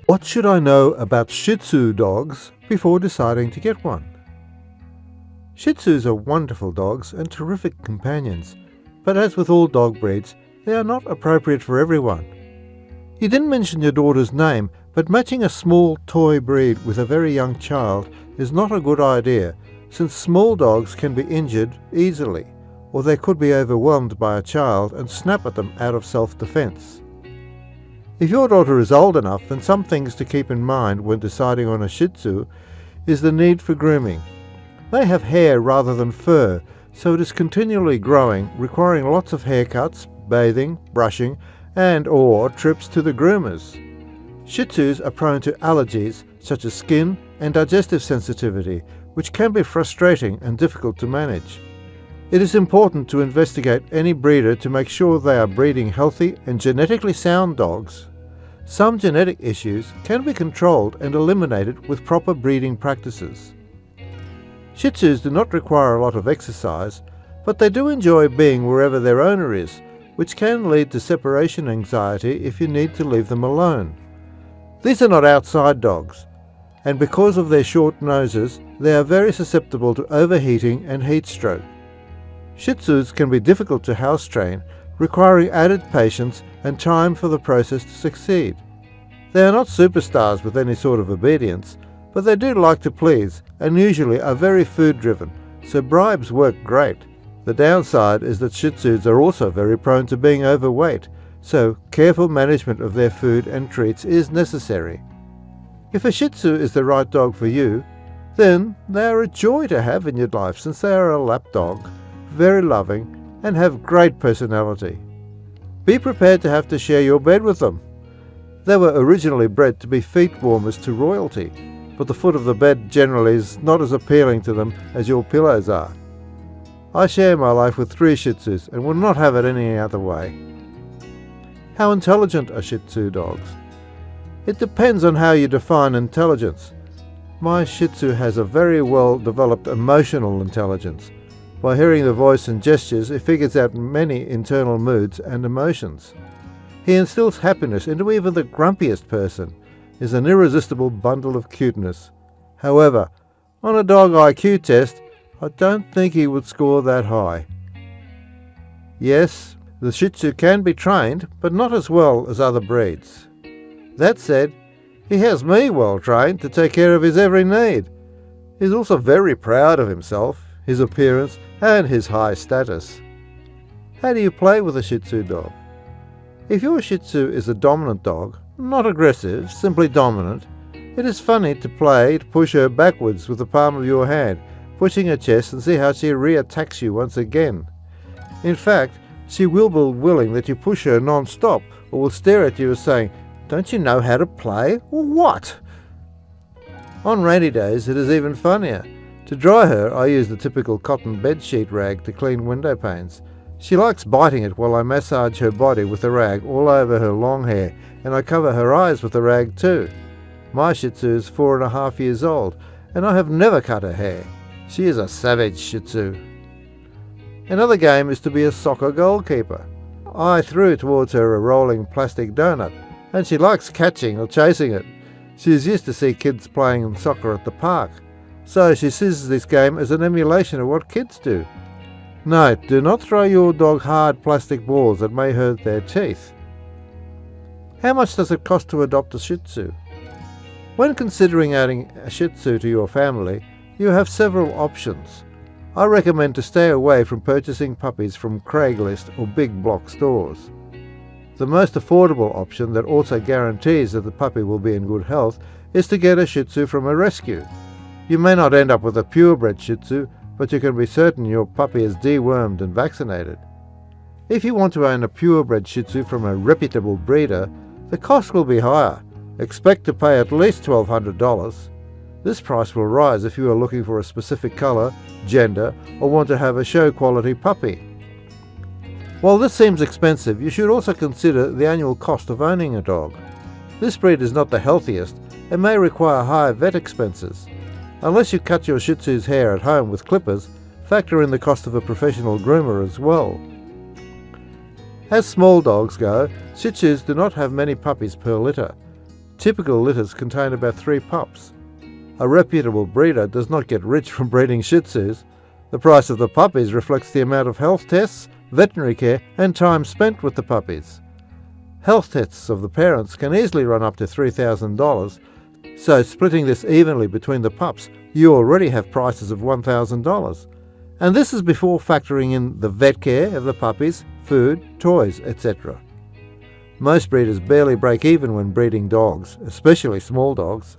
What should I know about Shih Tzu dogs before deciding to get one? Shih Tzus are wonderful dogs and terrific companions, but as with all dog breeds, they are not appropriate for everyone. You didn't mention your daughter's name, but matching a small toy breed with a very young child is not a good idea, since small dogs can be injured easily, or they could be overwhelmed by a child and snap at them out of self-defense. If your daughter is old enough, then some things to keep in mind when deciding on a Shih Tzu is the need for grooming. They have hair rather than fur, so it is continually growing, requiring lots of haircuts, bathing, brushing, and/or trips to the groomers. Shih Tzus are prone to allergies such as skin and digestive sensitivity, which can be frustrating and difficult to manage. It is important to investigate any breeder to make sure they are breeding healthy and genetically sound dogs. Some genetic issues can be controlled and eliminated with proper breeding practices. Shih Tzus do not require a lot of exercise, but they do enjoy being wherever their owner is, which can lead to separation anxiety if you need to leave them alone. These are not outside dogs, and because of their short noses, they are very susceptible to overheating and heat stroke. Shih Tzus can be difficult to house train, requiring added patience and time for the process to succeed. They are not superstars with any sort of obedience, but they do like to please and usually are very food-driven, so bribes work great. The downside is that Shih Tzus are also very prone to being overweight, so careful management of their food and treats is necessary. If a Shih Tzu is the right dog for you, then they are a joy to have in your life since they are a lap dog, very loving, and have great personality. Be prepared to have to share your bed with them. They were originally bred to be feet warmers to royalty, but the foot of the bed generally is not as appealing to them as your pillows are. I share my life with 3 Shih Tzus and would not have it any other way. How intelligent are Shih Tzu dogs? It depends on how you define intelligence. My Shih Tzu has a very well developed emotional intelligence. By hearing the voice and gestures, he figures out many internal moods and emotions. He instills happiness into even the grumpiest person, is an irresistible bundle of cuteness. However, on a dog IQ test, I don't think he would score that high. Yes, the Shih Tzu can be trained, but not as well as other breeds. That said, he has me well trained to take care of his every need. He's also very proud of himself, his appearance, and his high status. How do you play with a Shih Tzu dog? If your Shih Tzu is a dominant dog, not aggressive, simply dominant, it is funny to push her backwards with the palm of your hand, pushing her chest and see how she re-attacks you once again. In fact, she will be willing that you push her non-stop, or will stare at you as saying, "Don't you know how to play, or what?" On rainy days it is even funnier. To dry her, I use the typical cotton bedsheet rag to clean window panes. She likes biting it while I massage her body with the rag all over her long hair, and I cover her eyes with the rag too. My Shih Tzu is 4.5 years old, and I have never cut her hair. She is a savage Shih Tzu. Another game is to be a soccer goalkeeper. I threw towards her a rolling plastic donut, and she likes catching or chasing it. She is used to see kids playing soccer at the park, so she sees this game as an emulation of what kids do. Note, do not throw your dog hard plastic balls that may hurt their teeth. How much does it cost to adopt a Shih Tzu? When considering adding a Shih Tzu to your family, you have several options. I recommend to stay away from purchasing puppies from Craigslist or big block stores. The most affordable option that also guarantees that the puppy will be in good health is to get a Shih Tzu from a rescue. You may not end up with a purebred Shih Tzu, but you can be certain your puppy is dewormed and vaccinated. If you want to own a purebred Shih Tzu from a reputable breeder, the cost will be higher. Expect to pay at least $1,200. This price will rise if you are looking for a specific colour, gender, or want to have a show-quality puppy. While this seems expensive, you should also consider the annual cost of owning a dog. This breed is not the healthiest and may require higher vet expenses. Unless you cut your Shih Tzu's hair at home with clippers, factor in the cost of a professional groomer as well. As small dogs go, Shih Tzus do not have many puppies per litter. typical litters contain about 3 pups. A reputable breeder does not get rich from breeding Shih Tzus. The price of the puppies reflects the amount of health tests, veterinary care and time spent with the puppies. Health tests of the parents can easily run up to $3,000, so splitting this evenly between the pups, you already have prices of $1,000. And this is before factoring in the vet care of the puppies, food, toys, etc. Most breeders barely break even when breeding dogs, especially small dogs.